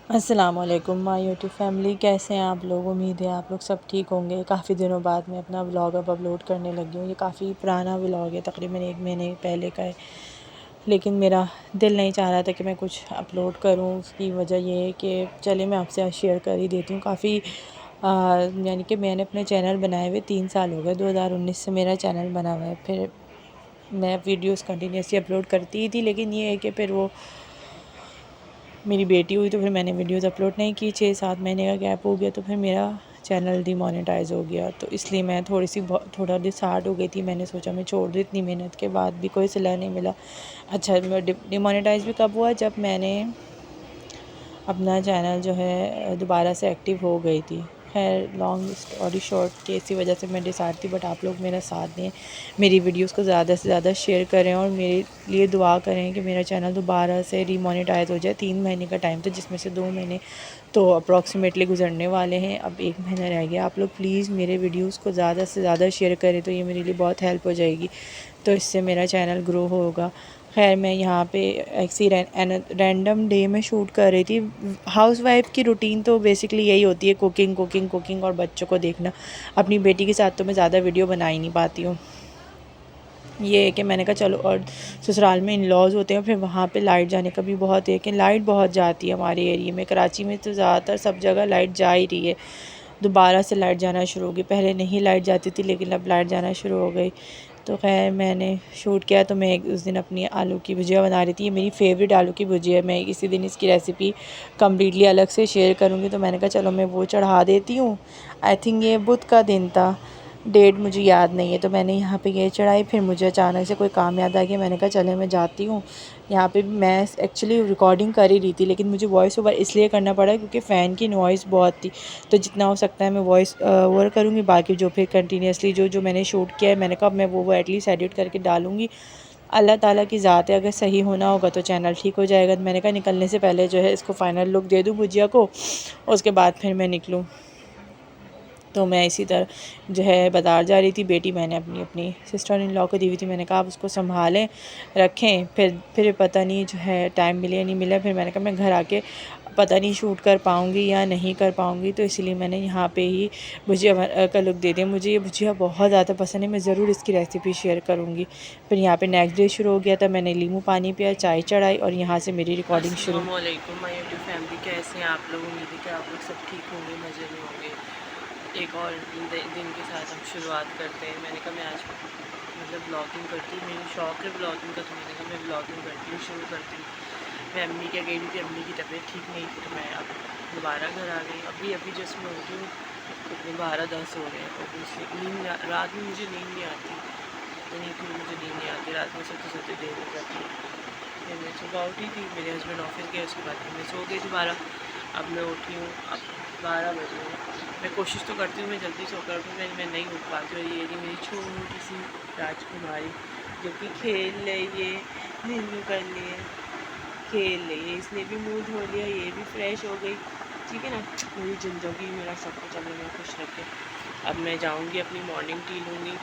अस्सलामुअलैकुम my YouTube family, कैसे हैं आप लोग। उम्मीद है आप लोग सब ठीक होंगे। काफ़ी दिनों बाद मैं अपना व्लॉग अब अपलोड करने लगी हूँ। ये काफ़ी पुराना व्लॉग है, तकरीबन 1 महीने पहले का है, लेकिन मेरा दिल नहीं चाह रहा था कि मैं कुछ अपलोड करूँ। उसकी वजह ये है कि चले मैं आपसे आज शेयर कर ही देती हूँ। काफ़ी यानी कि मैंने अपने चैनल बनाए हुए 3 साल हो गए। 2019 से मेरा चैनल बना हुआ है। फिर मैं वीडियोस कंटिन्यूसली अपलोड करती ही थी, लेकिन ये है कि फिर वो मेरी बेटी हुई तो फिर मैंने वीडियोस अपलोड नहीं की। 6-7 महीने का गैप हो गया तो फिर मेरा चैनल डिमोनेटाइज़ हो गया। तो इसलिए मैं थोड़ा डिसहार्ट हो गई थी। मैंने सोचा मैं छोड़ दूँ, इतनी मेहनत के बाद भी कोई सिला नहीं मिला। अच्छा, मैं डिमोनेटाइज़ भी कब हुआ, जब मैंने अपना चैनल जो है दोबारा से एक्टिव हो गई थी। खैर, लॉन्ग स्टोरी शॉर्ट कि इसी वजह से मैं डिसहार्ट थी। बट आप लोग मेरा साथ दें, मेरी वीडियोस को ज़्यादा से ज़्यादा शेयर करें और मेरे लिए दुआ करें कि मेरा चैनल दोबारा से रीमोनेटाइज़ हो जाए। 3 महीने का टाइम था, जिसमें से 2 महीने तो अप्रॉक्सीमेटली गुजरने वाले हैं। अब 1 महीना रह गया। आप लोग प्लीज़ मेरे वीडियोस को ज़्यादा से ज़्यादा शेयर करें, तो ये मेरे लिए बहुत हेल्प हो जाएगी। तो इससे मेरा चैनल ग्रो होगा। खैर, मैं यहाँ पे ऐसी रैंडम डे में शूट कर रही थी। हाउसवाइफ की रूटीन तो बेसिकली यही होती है, कुकिंग कुकिंग कुकिंग और बच्चों को देखना। अपनी बेटी के साथ तो मैं ज़्यादा वीडियो बना ही नहीं पाती हूँ। ये है कि मैंने कहा चलो, और ससुराल में इन लॉज होते हैं, फिर वहाँ पे लाइट जाने का भी बहुत है कि लाइट बहुत जाती है हमारे एरिया में। कराची में तो ज़्यादातर सब जगह लाइट जा ही रही है। दोबारा से लाइट जाना शुरू हो गई। पहले नहीं लाइट जाती थी, लेकिन अब लाइट जाना शुरू हो गई। तो खैर, मैंने शूट किया। तो मैं उस दिन अपनी आलू की भुजिया बना रही थी। ये मेरी फेवरेट आलू की भुजिया है। मैं इसी दिन इसकी रेसिपी कम्प्लीटली अलग से शेयर करूँगी। तो मैंने कहा चलो मैं वो चढ़ा देती हूँ। आई थिंक ये बुध का दिन था, डेट मुझे याद नहीं है। तो मैंने यहाँ पे ये चढ़ाई। फिर मुझे अचानक से कोई काम याद आ गया। मैंने कहा चले मैं जाती हूँ। यहाँ पे मैं एक्चुअली रिकॉर्डिंग कर ही रही थी, लेकिन मुझे वॉइस ओवर इसलिए करना पड़ा क्योंकि फ़ैन की नॉइज़ बहुत थी। तो जितना हो सकता है मैं वॉइस ओवर करूँगी। बाकी जो फिर कंटिन्यूसली जो मैंने शूट किया है, मैंने कहा मैं वो एटलीस्ट एडिट करके डालूँगी। अल्लाह ताला की ज़ात है, अगर सही होना होगा तो चैनल ठीक हो जाएगा। तो मैंने कहा निकलने से पहले जो है इसको फ़ाइनल लुक दे दूँ भुजिया को, उसके बाद फिर मैं निकलूँ। तो मैं इसी तरह जो है बाज़ार जा रही थी। बेटी मैंने अपनी सिस्टर इन लॉ को दी हुई थी। मैंने कहा आप उसको संभालें, रखें। फिर पता नहीं जो है टाइम मिले या नहीं मिला। फिर मैंने कहा मैं घर आके पता नहीं शूट कर पाऊँगी या नहीं कर पाऊँगी। तो इसलिए मैंने यहाँ पे ही भुजिया का लुक दे दिया। मुझे ये भुजिया बहुत ज़्यादा पसंद है। मैं ज़रूर इसकी रेसिपी शेयर करूँगी। फिर यहाँ पे नेक्स्ट डे शुरू हो गया था। मैंने नींबू पानी पिया, चाय चढ़ाई और यहाँ से मेरी रिकॉर्डिंग शुरू। अस्सलाम वालेकुम माय यूट्यूब फैमिली, कैसे हैं आप लोग। उम्मीद है कि आप लोग सब ठीक होंगे, मज़े में होंगे। एक और दिन के साथ हम शुरुआत करते हैं। मैंने कहा मैं आज ब्लॉगिंग करती हूँ, मेरी शौक़ है ब्लॉगिंग का। तो मैंने कहा मैं ब्लॉगिंग करती हूँ, शुरू करती हूँ। मैं अम्मी क्या गई थी, अम्मी की तबीयत ठीक नहीं थी, तो मैं अब दोबारा घर आ गई। अभी जस्ट मैं उठी हूँ, तो 12-10 हो रहे हैं। और दूसरी रात में मुझे नींद नहीं आती। तो नहीं क्यों मुझे नींद नहीं आती रात में, सोते सोते देर हो जाती है। फिर मैं सुबह उठी थी, मेरे हस्बैंड ऑफिस गए, उसके बाद मैं सो गई दोबारा। अब मैं उठी हूँ, अब 12 बजे हैं। मैं कोशिश तो करती हूँ मैं जल्दी सोकर उठूँ, मैं नहीं उठ पाती। और ये मेरी छोटी सी राजकुमारी जो कि खेल ले, ये नींद कर लिए, खेल ले, ये इसने भी मुँह धो लिया, ये भी फ्रेश हो गई। ठीक है ना, मेरी ज़िंदगी मेरा सब कुछ अभी मैं खुश रखे। अब मैं जाऊँगी अपनी मॉर्निंग टी लूँगी।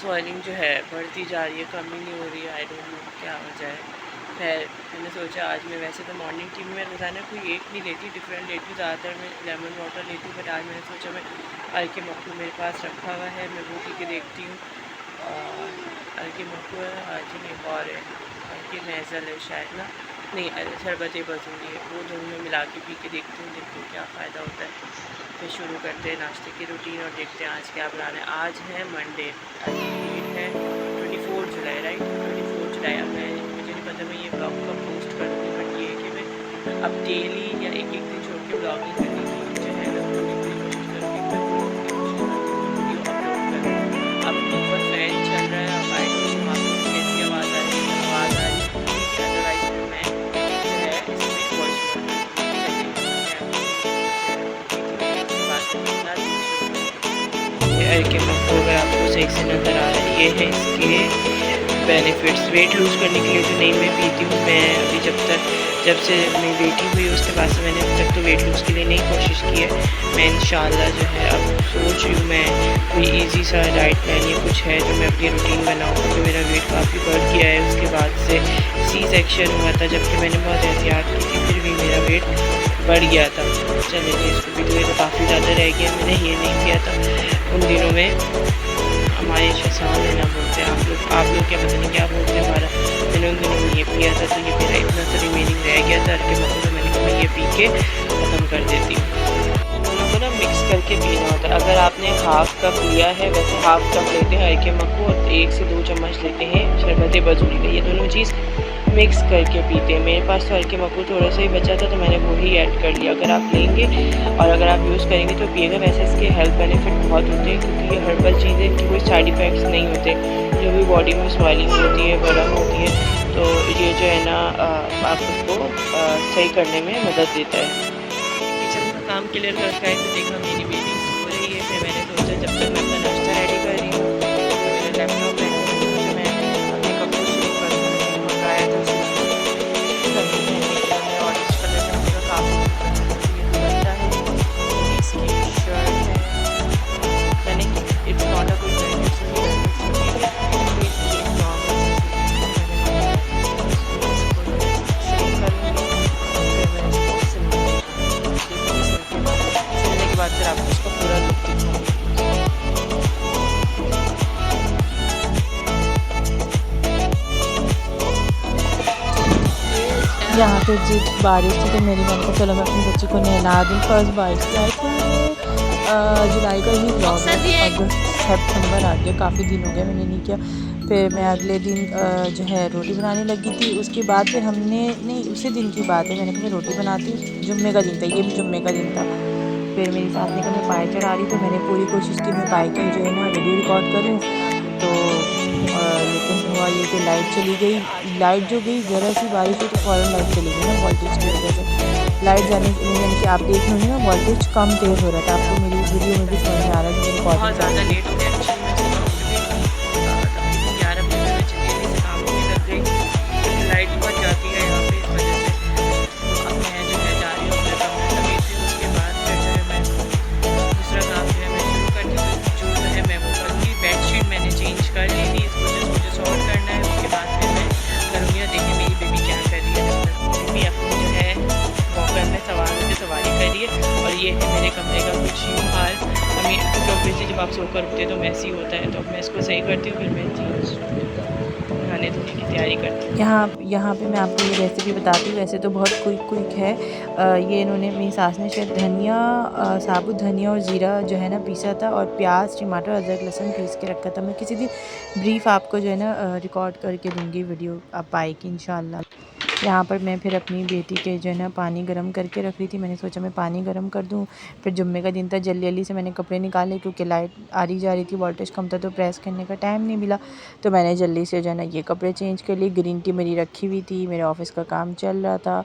स्वेलिंग जो है बढ़ती जा रही है, कम ही नहीं हो रही है। आई डोंट नो क्या वजह है। खैर, मैंने सोचा आज मैं, वैसे तो मॉर्निंग टी में मैं रोज़ाना कोई एक नहीं लेती, डिफरेंट लेती हूँ। ज़्यादातर मैं लेमन वाटर लेती हूँ, बट आज मैंने सोचा मैं हल्के मक्खू मेरे पास रखा हुआ है, मैं वो पी के देखती हूँ। हल्के मक्खू है, आई थिंक एक और है, हल्के नेज़ल है शायद ना, नहीं शरबत बजूरी है, वो दोनों में मिला के पी के देखती हूँ क्या फ़ायदा होता है। फिर शुरू करते हैं नाश्ते की रूटीन और देखते हैं आज क्या बनाना है। आज है मंडे, आज डेट है 24 जुलाई, राइट, 24 जुलाई। अब मुझे नहीं पता मैं ये ब्लॉग कब पोस्ट करूँगी, बट ये है कि मैं अब डेली या एक दिन छोड़ के ब्लॉगिंग करने की जो है ना, पूरी कोशिश करूँगी। मैं वीडियो अपलोड करूँ। अब ऊपर फैन चल रहा है, अब आई डोंट नो आपको कैसी आवाज़ आ रही है, लेकिन अदरवाइज मैं जो है इसमें वॉइस के मक्खू अगर आपको सही से नज़र आ रहा है, ये है इसके बेनिफिट्स। वेट लूज़ करने के लिए जो नहीं मैं पीती हूँ, मैं अभी जब से मेरी बेटी हुई उसके बाद से मैंने अब तक तो वेट लूज़ के लिए नहीं कोशिश की है। मैं इंशाल्लाह जो है अब सोच रही हूँ मैं कोई इजी सा डाइट प्लान या कुछ है जो मैं अपनी रूटीन बनाऊँ, क्योंकि मेरा वेट काफ़ी बढ़ गया है। उसके बाद से सी सेक्शन हुआ था, जबकि मैंने बहुत एहतियात की थी। फिर भी मेरा वेट बढ़ गया था। चलिए जी, इसको भी धोए तो काफ़ी ज़्यादा रह गया, मैंने ये नहीं किया था उन दिनों में। हमारे शसान है ना बोलते हैं, आप लोग क्या पता नहीं क्या बोलते हैं हमारा। मैंने उन दिनों में ये पिया था, तो ये मेरा इतना सा रिमेनिंग रह गया था हल्के मक्खू, तो मैंने कहा मैं ये पी के ख़त्म कर देती हूँ। दोनों को ना मिक्स करके पीना होता है। अगर आपने हाफ़ कप लिया है, वैसे हाफ़ कप लेते हैं हल्के मक्खू और 1 से 2 चम्मच लेते हैं शरबत बजूरी का। ये दोनों चीज़ मिक्स करके पीते हैं। मेरे पास तो हल्के मक्खू थोड़ा सा ही बचा था, तो मैंने वही ऐड कर लिया। अगर आप लेंगे और अगर आप यूज़ करेंगे तो पिएगा। वैसे इसके हेल्थ बेनिफिट बहुत होते हैं, क्योंकि ये हर्बल चीज़ है, इनकी कोई साइड इफ़ेक्ट्स नहीं होते। जो भी बॉडी में स्वेलिंग होती है, बर्न होती है, तो ये जो है ना आप उसको सही करने में मदद देता है। किचन का काम क्लियर कर रखा है, तो देखा मेरी बेटी सो रही है। फिर मैंने सोचा जब तक मैं अपना नाश्ता रेडी कर रही हूँ, तो मेरा लैपटॉप है, तो मैंने सोचा मैं अपने कपड़ों शुरू कर दूँ। मैंने मंगाया था सर्दी पहनने के लिए, मैं ऑरेंज कलर का पूरा काफ़ी ये दुपट्टा है, ये इसकी शर्ट है। मैंने it's not a good brand, बाद फिर आपको उसका पूरा लुक दिखाऊंगी। यहाँ पे जी बारिश थी, तो मेरी मैंने कहा चलो मैं अपनी बच्ची को नहला दूँ। फर्स्ट बारिश थी, आई थिंक जुलाई का ही ब्लॉग है। अगस्त सितंबर आ गया, काफ़ी दिन हो गए मैंने नहीं किया। फिर मैं अगले दिन जो है रोटी बनाने लगी थी। उसके बाद फिर हमने, नहीं उसी दिन की बात है, मैंने कहा मैं रोटी बनाती हूँ। जुम्मे का दिन था, ये भी जुम्मे का दिन था। फिर मेरी सास ने कहा मैं पाए चढ़ा रही, तो मैंने पूरी कोशिश की मैं पाए की जो है ना वीडियो रिकॉर्ड करूँ। तो लेकिन हुआ ये कि लाइट चली गई। लाइट जो गई, ज़रा सी बारिश हुई तो फ़ौरन लाइट चली गई ना, वोल्टेज की वजह से। लाइट जाने यानी कि आप देख रहे हो ना, वोल्टेज कम तेज़ हो रहा था। आपको मेरी वीडियो में भी समझ में आ रहा है कि मेरी बहुत ज़्यादा लेट हो गया। तकरीबन 11 बजे मैं चली से काम भी लग गई, क्योंकि लाइट बहुत जाती है यहाँ पे, इस वजह से। तो अब मैं जो है जा रही हूँ अपने कमरे समेट रही हूँ। उसके बाद फिर जो है मैं दूसरा काम जो है मैं शुरू करती हूँ। जो है मैं वो करूँगी। बेडशीट मैंने चेंज कर ली थी, इसको जस्ट मुझे सॉर्ट करना है। उसके बाद फिर मैं करूँगी। देखिए मेरी बेबी क्या कर रही है, बेबी अपनी जो है वॉकर में सवारी कर रही है। और ये है मेरे कमरे का कुछ यूँ हाल। हमें ऑब्वियसली जब आप सोकर उठते तो मैसी होता है, तो अब मैं इसको सही करती हूँ, फिर मैं चेंज नहाने धोने की तैयारी करती हूँ। यहाँ पे मैं आपको ये रेसिपी बताती हूँ। वैसे तो बहुत क्विक है। ये इन्होंने, मेरी सास ने शायद धनिया, साबुत धनिया और ज़ीरा जो है ना पीसा था, और प्याज, टमाटर, अदरक, लहसुन पीस के रखा था। मैं किसी दिन ब्रीफ आपको जो है ना रिकॉर्ड करके दूँगी, वीडियो आप आएगी इंशाल्लाह। यहाँ पर मैं फिर अपनी बेटी के जो है ना पानी गर्म करके रख रही थी। मैंने सोचा मैं पानी गर्म कर दूँ। फिर जुम्मे का दिन था, जल्दी से मैंने कपड़े निकाले, क्योंकि लाइट आ रही जा रही थी, वोल्टेज कम था, तो प्रेस करने का टाइम नहीं मिला। तो मैंने जल्दी से जो है ना ये कपड़े चेंज कर लिए। ग्रीन टी मेरी रखी हुई थी, मेरे ऑफिस का काम चल रहा था,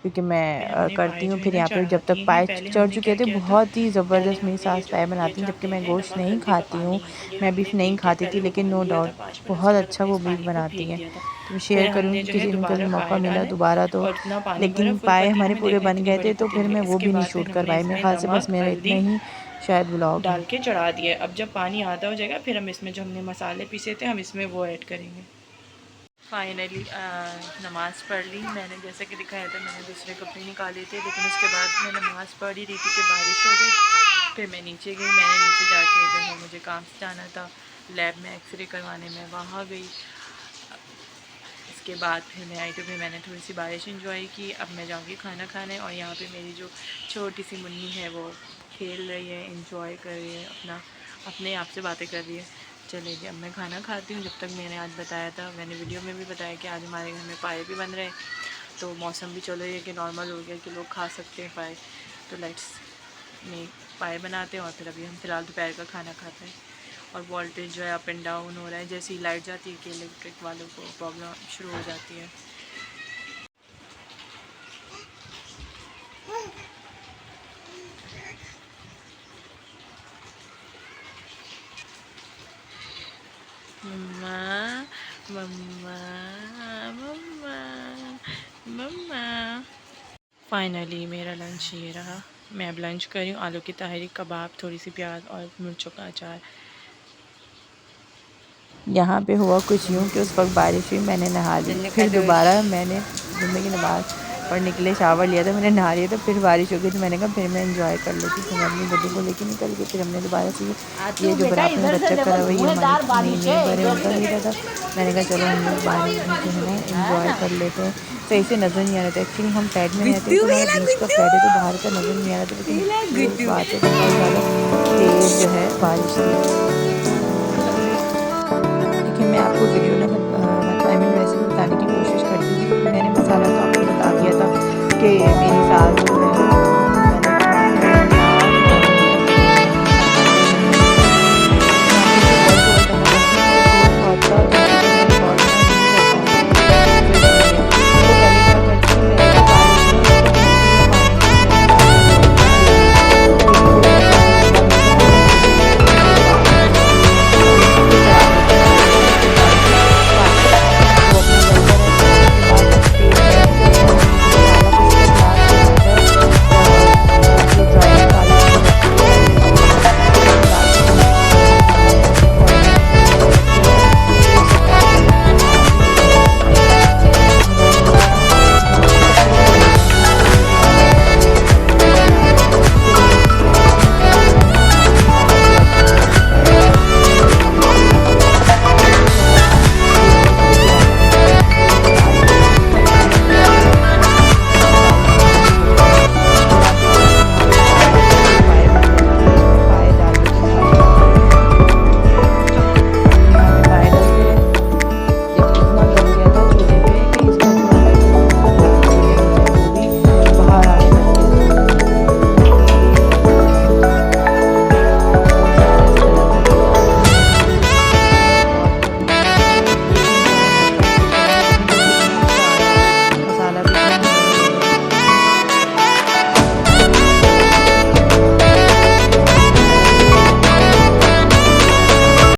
क्योंकि मैं करती हूँ। फिर यहाँ पर जब तक पाए चढ़ चुके थे, बहुत ही ज़बरदस्त मेरी सास पाए बनाती हैं, जबकि मैं गोश्त नहीं खाती हूँ, मैं बीफ नहीं खाती थी, लेकिन नो डाउट बहुत अच्छा वो बीफ बनाती हैं। तो शेयर करूँगी किसी दिन कभी मौका मिला दोबारा तो। लेकिन पाए हमारे पूरे बन गए थे, तो फिर मैं वो भी नहीं शूट कर पाई। मेरे ख्याल से बस मेरा इतना ही शायद व्लॉग डाल के चढ़ा दिए। अब जब पानी आधा हो जाएगा, फिर हम इसमें जो हमने मसाले पीसे थे, हम इसमें वो ऐड करेंगे। फाइनली नमाज़ पढ़ ली मैंने, जैसे कि दिखाया था। मैंने दूसरे कपड़े निकाले थे, लेकिन उसके बाद मैं नमाज़ पढ़ ही रही थी कि बारिश हो गई। फिर मैं नीचे गई। मैंने नीचे जाके जो है मुझे काम से जाना था, लैब में एक्सरे करवाने में, वहाँ गई। इसके बाद फिर मैं आई, तो फिर मैंने थोड़ी सी बारिश इंजॉय की। अब मैं जाऊँगी खाना खाने, और यहाँ पे मेरी जो छोटी सी मुन्नी है वो खेल रही है, इंजॉय कर रही है, अपने आप से बातें कर रही है। चलिए जी, अब मैं खाना खाती हूँ। जब तक मैंने आज बताया था, मैंने वीडियो में भी बताया कि आज हमारे घर में पाए भी बन रहे हैं, तो मौसम भी चलो ये कि नॉर्मल हो गया कि लोग खा सकते हैं पाए। तो लेट्स में पाए बनाते हैं, और फिर अभी हम फ़िलहाल दोपहर का खाना खाते हैं। और वोल्टेज जो है अप एंड डाउन हो रहा है, जैसे ही लाइट जाती है कि इलेक्ट्रिक वालों को प्रॉब्लम शुरू हो जाती है। मम्मा मम्मा मम्मा मम्मा। फाइनली मेरा लंच ये रहा। मैं अब लंच कर रही हूँ। आलू की तहरी, कबाब, थोड़ी सी प्याज और मिर्चों का अचार। यहाँ पे हुआ कुछ यूँ कि उस वक्त बारिश हुई, मैंने नहा ली। फिर दोबारा मैंने जुम्मे की नमाज़ और निकले, शावर लिया था मैंने, नहा लिया था, फिर बारिश हो गई तो मैंने कहा फिर मैं एंजॉय कर लेती हूँ। फिर अपनी बच्ची को लेके निकल गई। फिर हमने दोबारा से ये जो बराबर में बच्चा करा हुआ है, ये हमारे नई बार उनका हीरा था। मैंने कहा चलो हम लोग बारिश में जो है ना एंजॉय कर लेते हैं। सही से नज़र नहीं आ रहा था, एक्चुअली हम फ्लैट में रहते हैं तो हमारा बीच का फ्लैट है तो बाहर का नज़र नहीं आ रहा था, लेकिन ये बात है तो बहुत ज़्यादा तेज़ जो है बारिश थी। देखिए मैं आपको वीडियो ना आई मीन वैसे भी बताने की कोशिश करती थी, क्योंकि मैंने मसाला तो आपको बता दिया था कि मेरी सास